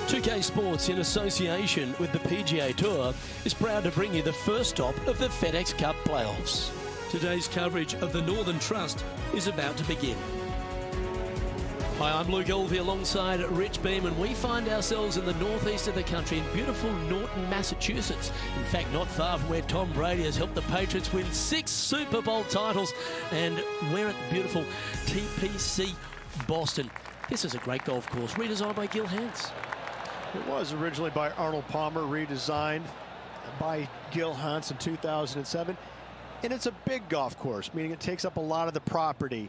2K Sports, in association with the PGA Tour, is proud to bring you the first stop of the FedEx Cup playoffs. Today's coverage of the Northern Trust is about to begin. Hi, I'm Luke Elvey alongside Rich Beam, and we find ourselves in the northeast of the country in beautiful Norton, Massachusetts. In fact, not far from where Tom Brady has helped the Patriots win 6 Super Bowl titles, and we're at the beautiful TPC Boston. This is a great golf course, redesigned by Gil Hanse. It was originally by Arnold Palmer, redesigned by Gil Hanse in 2007. And it's a big golf course, meaning it takes up a lot of the property.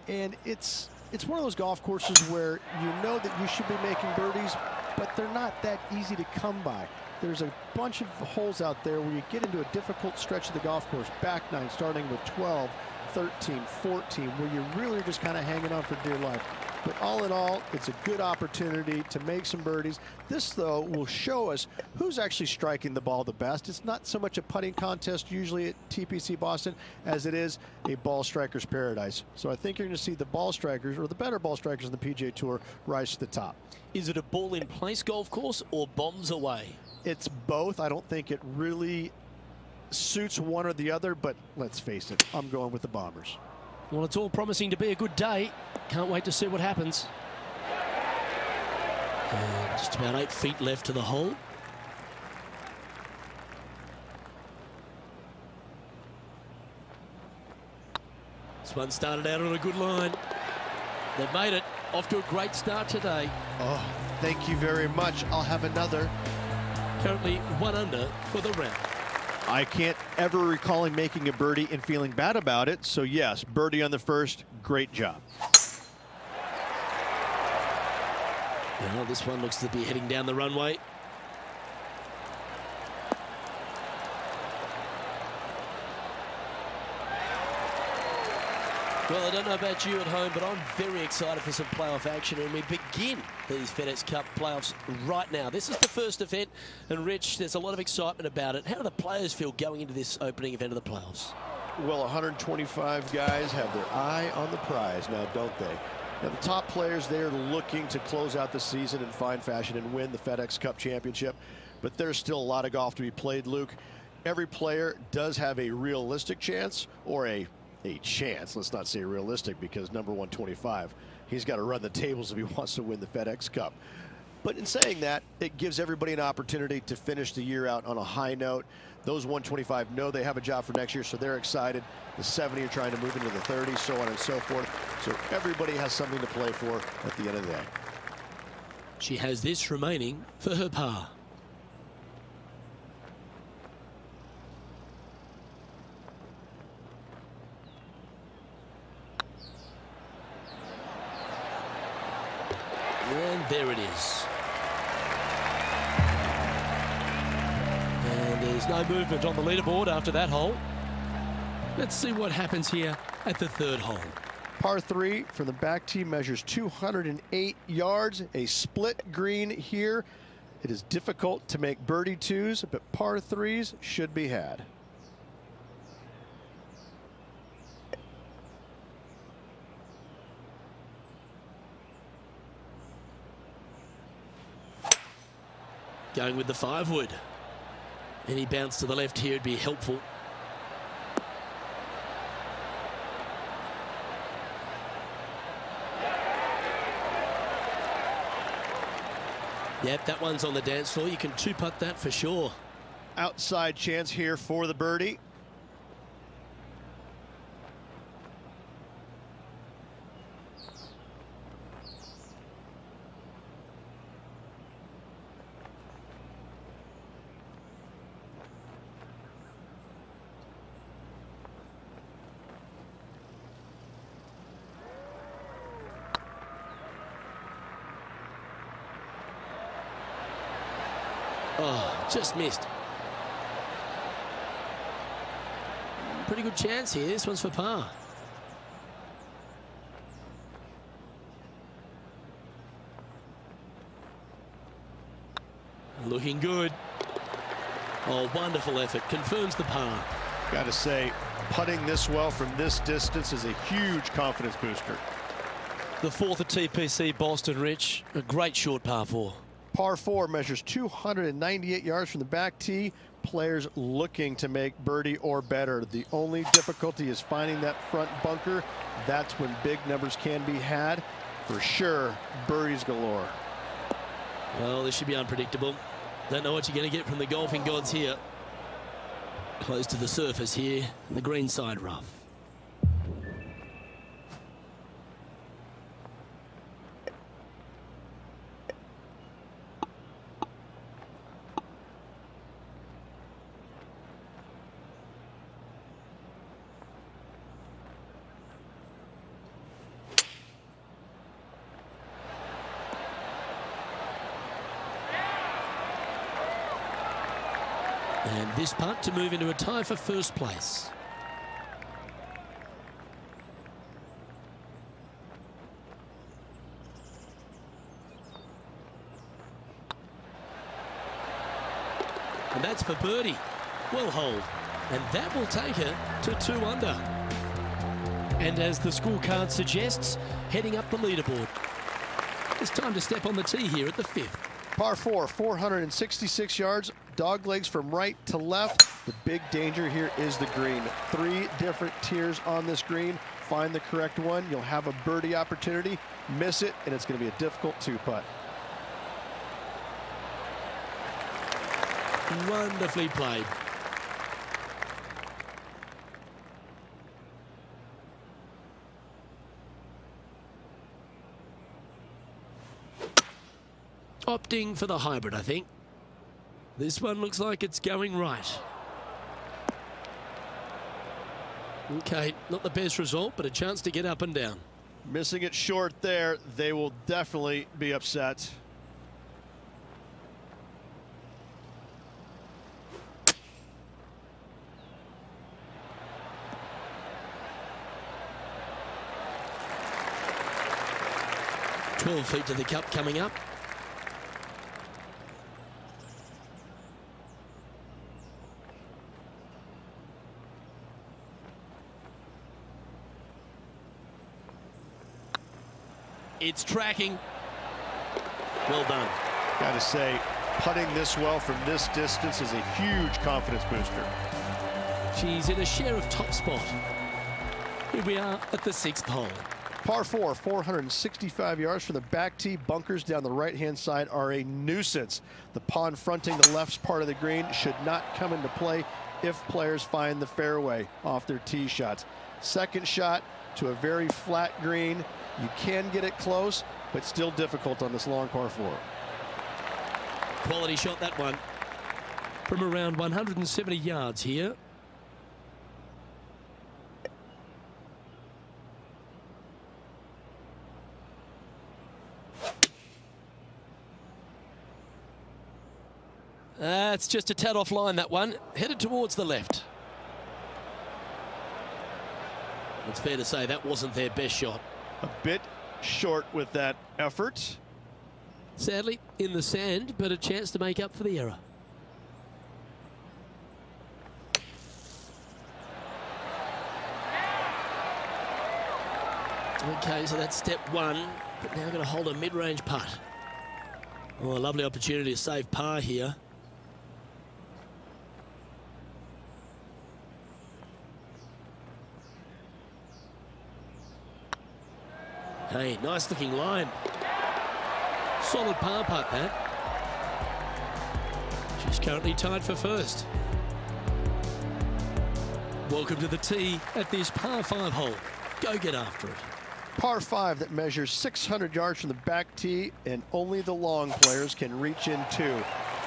And it's one of those golf courses where you know that you should be making birdies, but they're not that easy to come by. There's a bunch of holes out there where you get into a difficult stretch of the golf course, back nine, starting with 12, 13, 14, where you really are just kind of hanging on for dear life. But all in all, it's a good opportunity to make some birdies. This, though, will show us who's actually striking the ball the best. It's not so much a putting contest usually at TPC Boston as it is a ball striker's paradise. So I think you're going to see the ball strikers, or the better ball strikers in the PGA Tour, rise to the top. Is it a ball-in-place golf course or bombs away? It's both. I don't think it really suits one or the other, but let's face it, I'm going with the Bombers. Well, it's all promising to be a good day. Can't wait to see what happens. And just about 8 feet left to the hole. This one started out on a good line. They've made it. Off to a great start today. Oh, thank you very much. I'll have another. Currently 1 under for the round. I can't ever recall him making a birdie and feeling bad about it. So yes, birdie on the first, great job. Well, this one looks to be heading down the runway. Well, I don't know about you at home, but I'm very excited for some playoff action, and we begin these FedEx Cup playoffs right now. This is the first event, and Rich, there's a lot of excitement about it. How do the players feel going into this opening event of the playoffs? Well, 125 guys have their eye on the prize now, don't they? Now, the top players, they're looking to close out the season in fine fashion and win the FedEx Cup championship, but there's still a lot of golf to be played, Luke. Every player does have a realistic chance, or a chance, let's not say realistic, because number 125, he's got to run the tables if he wants to win the FedEx Cup. But in saying that, it gives everybody an opportunity to finish the year out on a high note. Those 125 know they have a job for next year, so they're excited. The 70 are trying to move into the 30s, so on and so forth. So everybody has something to play for at the end of the day. She has this remaining for her par. And there it is. And there's no movement on the leaderboard after that hole. Let's see what happens here at the third hole. Par 3 from the back tee measures 208 yards, a split green here. It is difficult to make birdie 2s, but par 3s should be had. Going with the 5-wood. Any bounce to the left here would be helpful. Yep, that one's on the dance floor. You can 2-putt that for sure. Outside chance here for the birdie. Oh, just missed. Pretty good chance here. This one's for par. Looking good. Oh, wonderful effort. Confirms the par. Got to say, putting this well from this distance is a huge confidence booster. The fourth at TPC Boston, Rich. A great short par 4. Par 4 measures 298 yards from the back tee. Players looking to make birdie or better. The only difficulty is finding that front bunker. That's when big numbers can be had. For sure, birdies galore. Well, this should be unpredictable. Don't know what you're going to get from the golfing gods here. Close to the surface here, the green side rough. And this putt to move into a tie for first place. And that's for birdie. Well holed. And that will take her to 2 under. And as the scorecard suggests, heading up the leaderboard. It's time to step on the tee here at the 5th. Par 4, 466 yards, dog legs from right to left. The big danger here is the green. 3 different tiers on this green. Find the correct one. You'll have a birdie opportunity. Miss it, and it's going to be a difficult 2-putt. Wonderfully played. Opting for the hybrid, I think. This one looks like it's going right. Okay, not the best result, but a chance to get up and down. Missing it short there, they will definitely be upset. "12 feet to the cup coming up. It's tracking. Well done. Got to say, putting this well from this distance is a huge confidence booster. She's in a share of top spot. Here we are at the 6th hole. Par 4, 465 yards from the back tee. Bunkers down the right-hand side are a nuisance. The pond fronting the left part of the green should not come into play if players find the fairway off their tee shots. Second shot to a very flat green. You can get it close, but still difficult on this long par 4. Quality shot, that one. From around 170 yards here. It's just a tad offline, that one. Headed towards the left. It's fair to say that wasn't their best shot. A bit short with that effort. Sadly, in the sand, but a chance to make up for the error. Okay, so that's step 1, but now going to hold a mid-range putt. Oh, a lovely opportunity to save par here. Hey, nice looking line. Solid par putt, that. She's currently tied for first. Welcome to the tee at this par 5 hole. Go get after it. Par 5 that measures 600 yards from the back tee, and only the long players can reach in 2.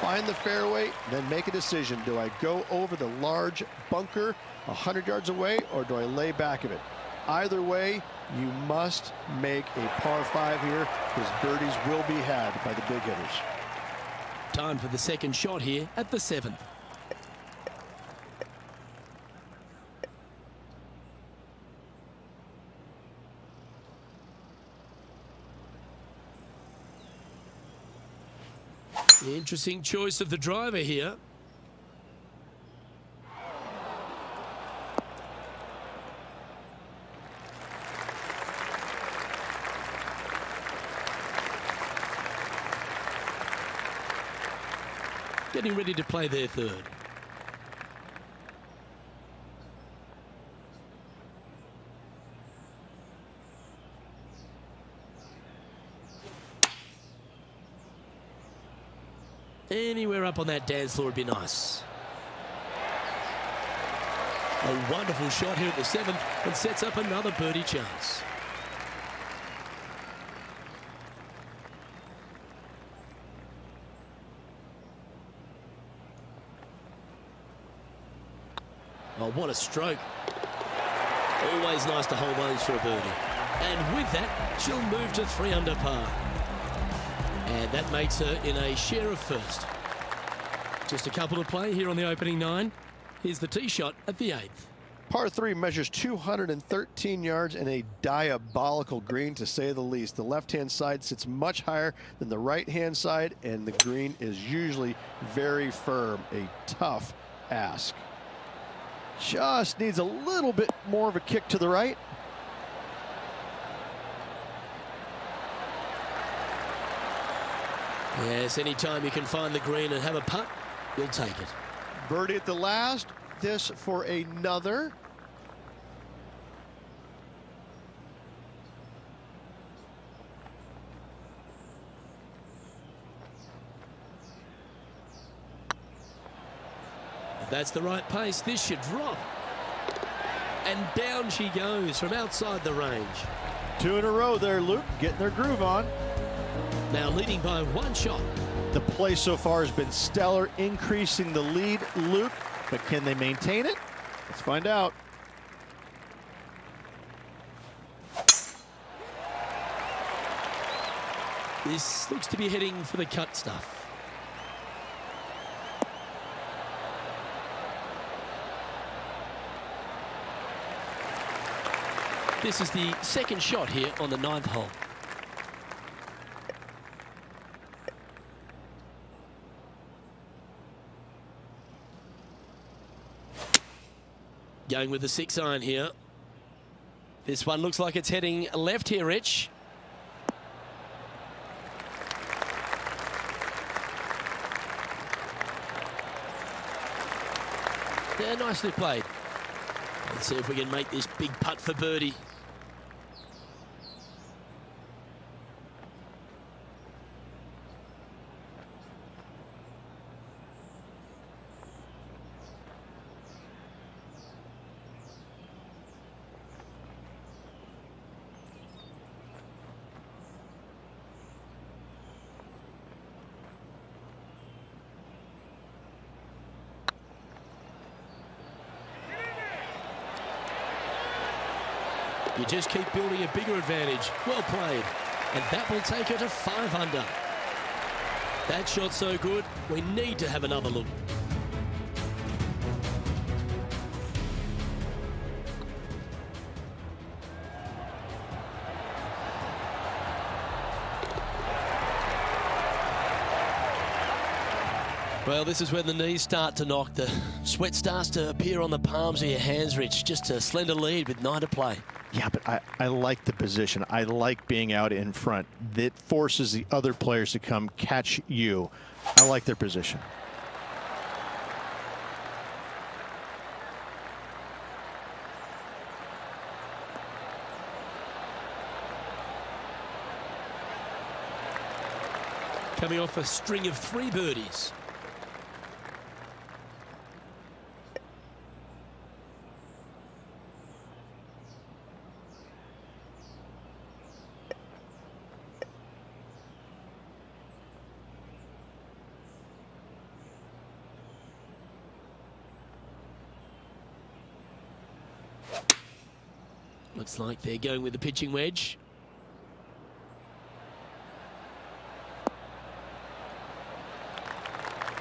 Find the fairway, then make a decision. Do I go over the large bunker 100 yards away, or do I lay back of it? Either way, you must make a par 5 here, because birdies will be had by the big hitters. Time for the second shot here at the 7th. Interesting choice of the driver here. getting ready to play their third. Anywhere up on that dance floor would be nice. A wonderful shot here at the 7th and sets up another birdie chance. Oh, what a stroke. Always nice to hold those for a birdie. And with that, she'll move to 3 under par. And that makes her in a share of first. Just a couple to play here on the opening 9. Here's the tee shot at the 8th. Par 3 measures 213 yards and a diabolical green, to say the least. The left-hand side sits much higher than the right-hand side, and the green is usually very firm. A tough ask. Just needs a little bit more of a kick to the right. Yes, anytime you can find the green and have a putt, you'll take it. Birdie at the last. This for another. If that's the right pace, this should drop. And down she goes from outside the range. 2 in a row there, Luke, getting their groove on. Now leading by 1 shot. The play so far has been stellar, increasing the lead, Luke, but can they maintain it? Let's find out. This looks to be heading for the cut stuff. This is the second shot here on the 9th hole. Going with the 6 iron here. This one looks like it's heading left here, Rich. Yeah, nicely played. Let's see if we can make this big putt for birdie. You just keep building a bigger advantage. Well played. And that will take her to 5 under. That shot so good, we need to have another look. Well, this is when the knees start to knock. The sweat starts to appear on the palms of your hands, Rich. Just a slender lead with 9 to play. Yeah, but I like the position. I like being out in front. That forces the other players to come catch you. I like their position. Coming off a string of 3 birdies. Looks like they're going with the pitching wedge.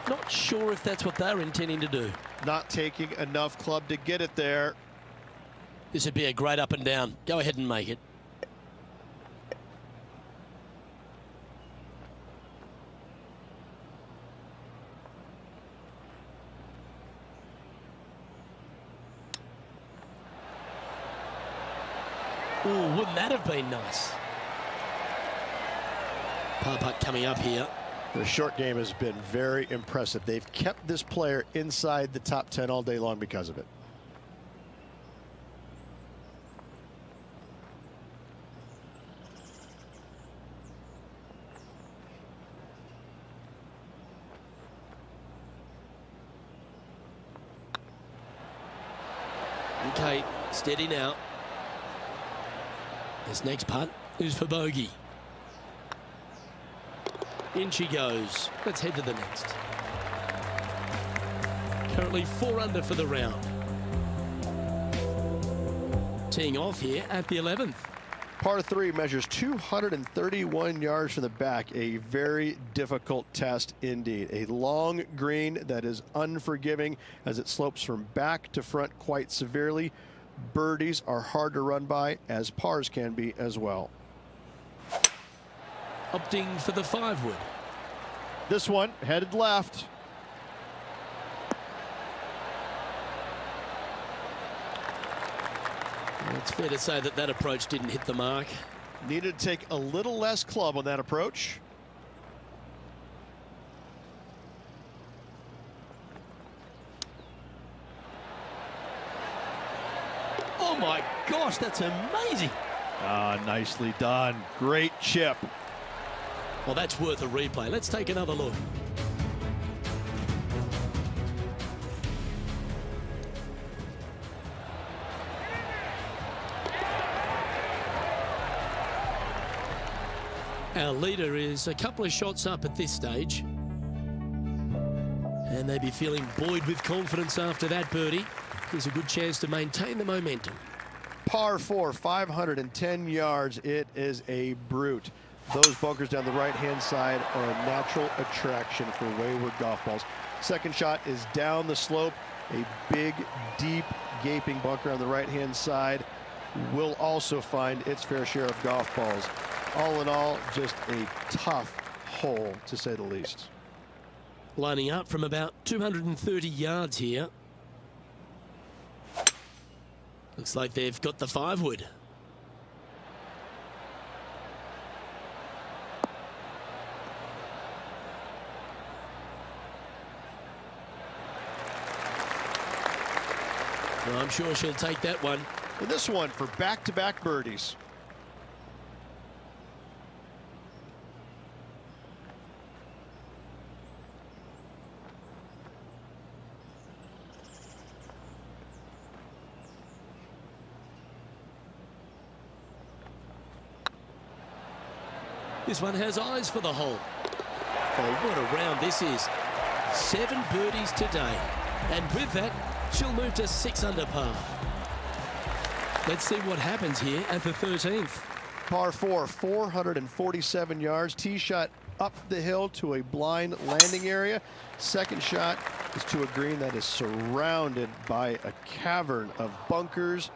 Not sure if that's what they're intending to do. Not taking enough club to get it there. This would be a great up and down. Go ahead and make it. Ooh, wouldn't that have been nice? Par putt coming up here. Their short game has been very impressive. They've kept this player inside the top 10 all day long because of it. Okay, steady now. This next putt is for bogey. In she goes. Let's head to the next. Currently 4 under for the round. Teeing off here at the 11th. Par 3 measures 231 yards from the back. A very difficult test indeed. A long green that is unforgiving as it slopes from back to front quite severely. Birdies are hard to run by, as pars can be as well. Opting for the 5-wood. This one headed left. It's fair to say that that approach didn't hit the mark. Needed to take a little less club on that approach. Oh my gosh, that's amazing. Ah, nicely done. Great chip. Well, that's worth a replay. Let's take another look. Our leader is a couple of shots up at this stage. And they'd be feeling buoyed with confidence after that birdie. Here's a good chance to maintain the momentum. Par 4, 510 yards. It is a brute. Those bunkers down the right-hand side are a natural attraction for wayward golf balls. Second shot is down the slope. A big, deep, gaping bunker on the right-hand side will also find its fair share of golf balls. All in all, just a tough hole, to say the least. Lining up from about 230 yards here. Looks like they've got the 5-wood. Well, I'm sure she'll take that one. And this one for back-to-back birdies. This one has eyes for the hole. Oh, what a round this is. 7 birdies today. And with that, she'll move to 6 under par. Let's see what happens here at the 13th. Par 4, 447 yards. Tee shot up the hill to a blind landing area. Second shot is to a green that is surrounded by a cavern of bunkers.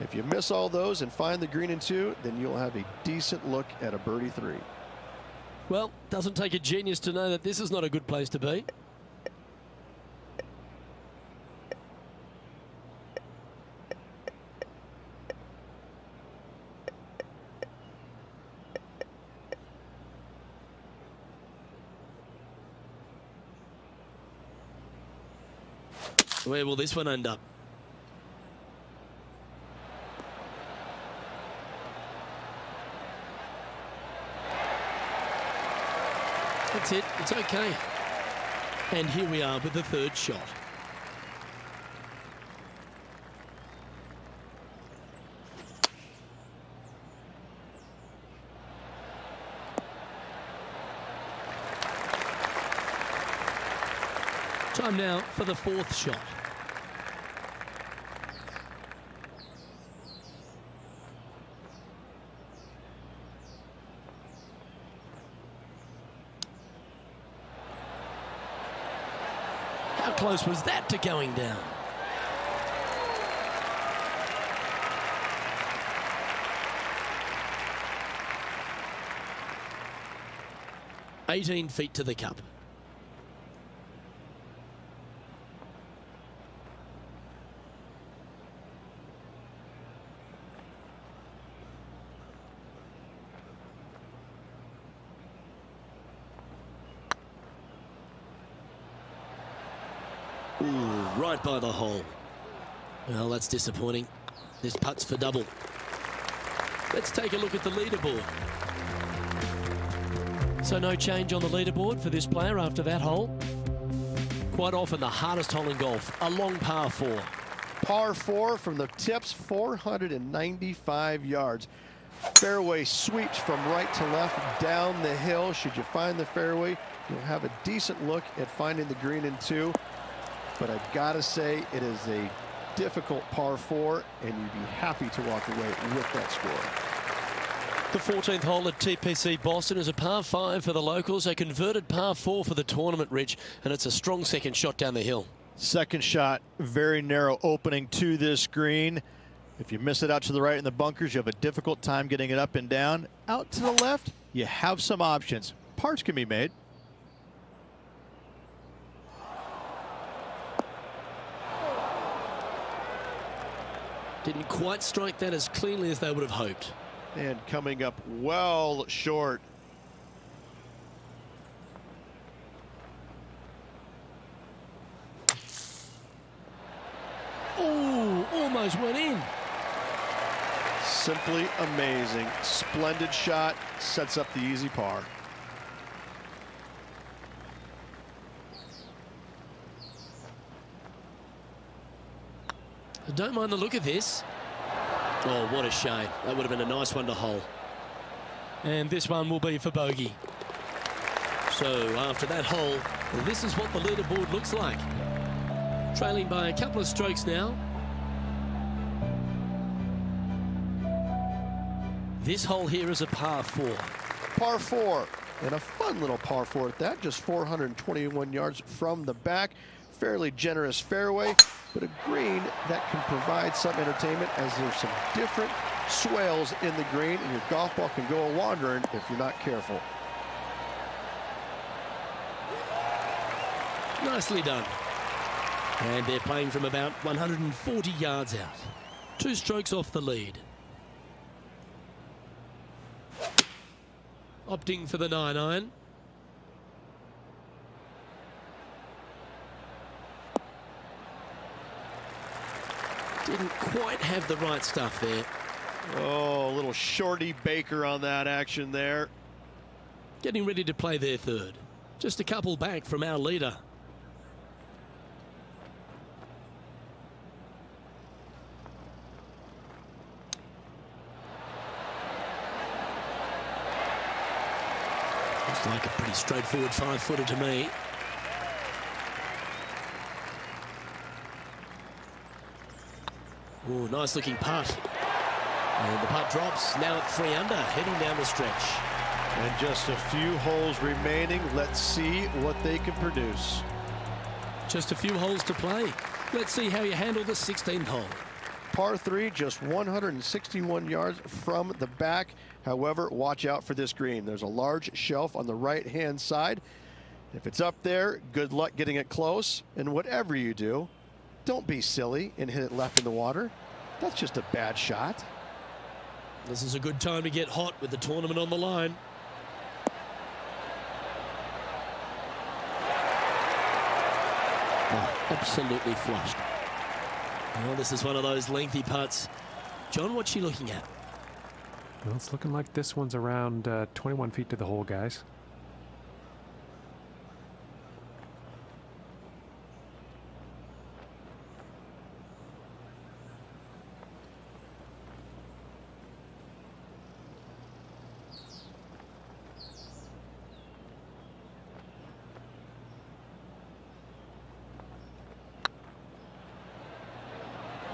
If you miss all those and find the green in 2, then you'll have a decent look at a birdie 3. Well, doesn't take a genius to know that this is not a good place to be. Where will this one end up? That's it. It's okay. And here we are with the 3rd shot. Time now for the 4th shot. How close was that to going down? "18 feet to the cup." Ooh, right by the hole. Well, that's disappointing. This putt's for double. Let's take a look at the leaderboard. So no change on the leaderboard for this player after that hole. Quite often the hardest hole in golf, a long par 4. Par 4 from the tips, 495 yards. Fairway sweeps from right to left down the hill. Should you find the fairway, you'll have a decent look at finding the green in 2. But I've got to say, it is a difficult par 4, and you'd be happy to walk away with that score. The 14th hole at TPC Boston is a par 5 for the locals, a converted par 4 for the tournament, Rich, and it's a strong second shot down the hill. Second shot, very narrow opening to this green. If you miss it out to the right in the bunkers, you have a difficult time getting it up and down. Out to the left, you have some options. Pars can be made. Didn't quite strike that as cleanly as they would have hoped. And coming up well short. Oh, almost went in. Simply amazing. Splendid shot. Sets up the easy par. I don't mind the look of this. Oh, what a shame. That would have been a nice one to hole. And this one will be for bogey. So after that hole, this is what the leaderboard looks like. Trailing by a couple of strokes now. This hole here is a par 4. Par 4, and a fun little par 4 at that. Just 421 yards from the back. Fairly generous fairway, but a green that can provide some entertainment as there's some different swales in the green, and your golf ball can go a-wandering if you're not careful. Nicely done. And they're playing from about 140 yards out. 2 strokes off the lead. Opting for the 9-iron. Didn't quite have the right stuff there. Oh, a little shorty Baker on that action there. Getting ready to play their third. Just a couple back from our leader. Looks like a pretty straightforward 5-footer to me. Oh, nice looking putt. And the putt drops, now at 3 under, heading down the stretch. And just a few holes remaining. Let's see what they can produce. Just a few holes to play. Let's see how you handle the 16th hole. Par 3, just 161 yards from the back. However, watch out for this green. There's a large shelf on the right-hand side. If it's up there, good luck getting it close. And whatever you do, don't be silly and hit it left in the water. That's just a bad shot. This is a good time to get hot with the tournament on the line. Oh, absolutely flushed. Well, this is one of those lengthy putts. John, what's she looking at? Well, it's looking like this one's around 21 feet to the hole, guys.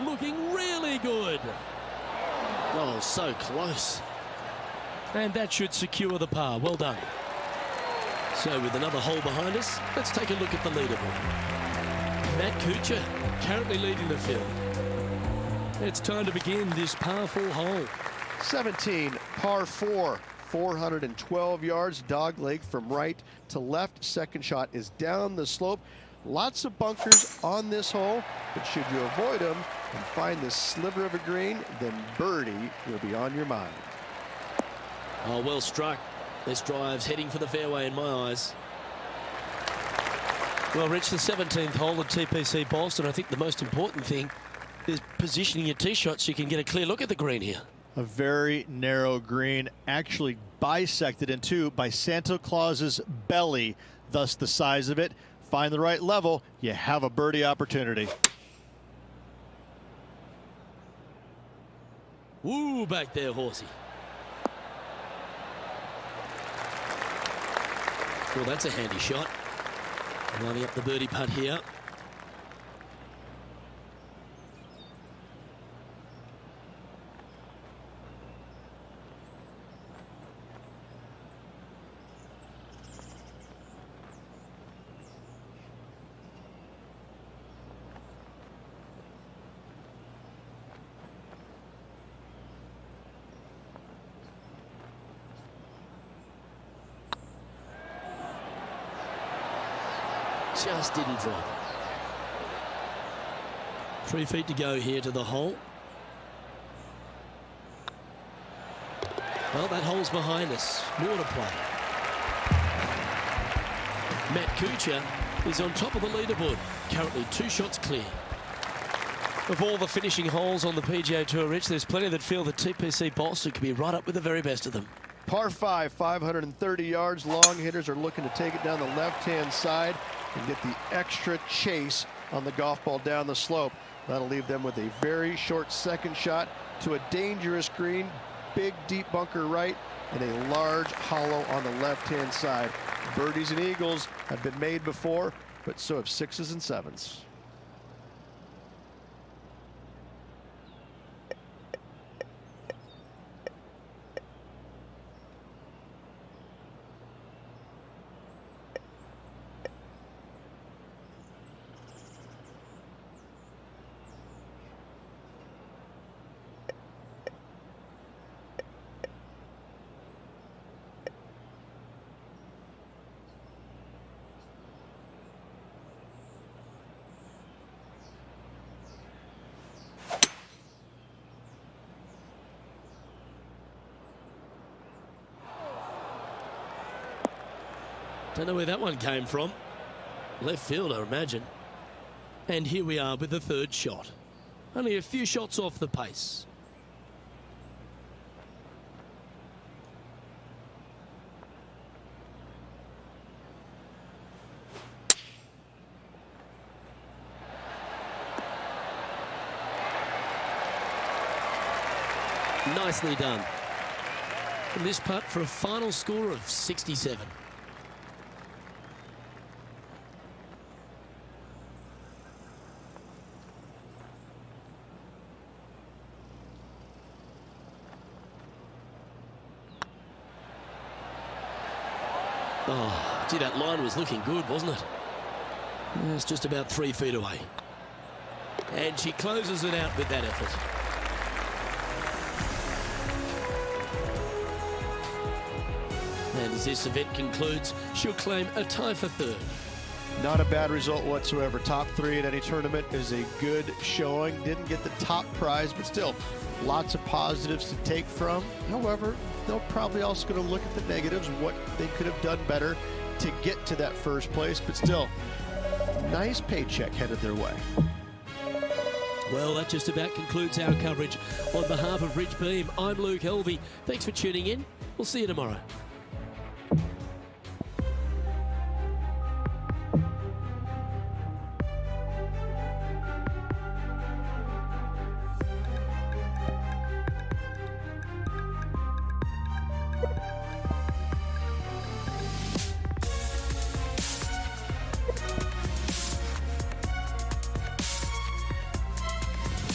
Looking really good. Oh, so close. And that should secure the par. Well done. So with another hole behind us, let's take a look at the leaderboard. Matt Kuchar currently leading the field. It's time to begin this par 4 hole. 17, par 4, 412 yards, dog leg from right to left. Second shot is down the slope. Lots of bunkers on this hole, but should you avoid them and find this sliver of a green, then birdie will be on your mind. Oh, well struck. This drive's heading for the fairway in my eyes. Well, Rich, the 17th hole at TPC Boston. I think the most important thing is positioning your tee shots so you can get a clear look at the green here. A very narrow green, actually bisected in two by Santa Claus's belly, thus the size of it. Find the right level, you have a birdie opportunity. Woo, back there, horsey. Well, that's a handy shot. Lining up the birdie putt here. Just didn't drop. 3 feet to go here to the hole. Well, that hole's behind us. More to play. Matt Kuchar is on top of the leaderboard. Currently 2 shots clear. Of all the finishing holes on the PGA Tour, Rich, there's plenty that feel that TPC Boston could be right up with the very best of them. Par 5, 530 yards. Long hitters are looking to take it down the left-hand side and get the extra chase on the golf ball down the slope. That'll leave them with a very short second shot to a dangerous green, big deep bunker right, and a large hollow on the left-hand side. Birdies and eagles have been made before, but so have 6s and 7s. Don't know where that one came from. Left field, I imagine. And here we are with the 3rd shot. Only a few shots off the pace. Nicely done. And this putt for a final score of 67. Oh, gee, that line was looking good, wasn't it? It's just about 3 feet away. And she closes it out with that effort. And as this event concludes, she'll claim a tie for 3rd. Not a bad result whatsoever. Top 3 at any tournament is a good showing. Didn't get the top prize, but still lots of positives to take from. However, they're probably also going to look at the negatives, what they could have done better to get to that 1st place, but still nice paycheck headed their way. Well, that just about concludes our coverage. On behalf of Rich Beam, I'm Luke Helvey. Thanks for tuning in. We'll see you tomorrow.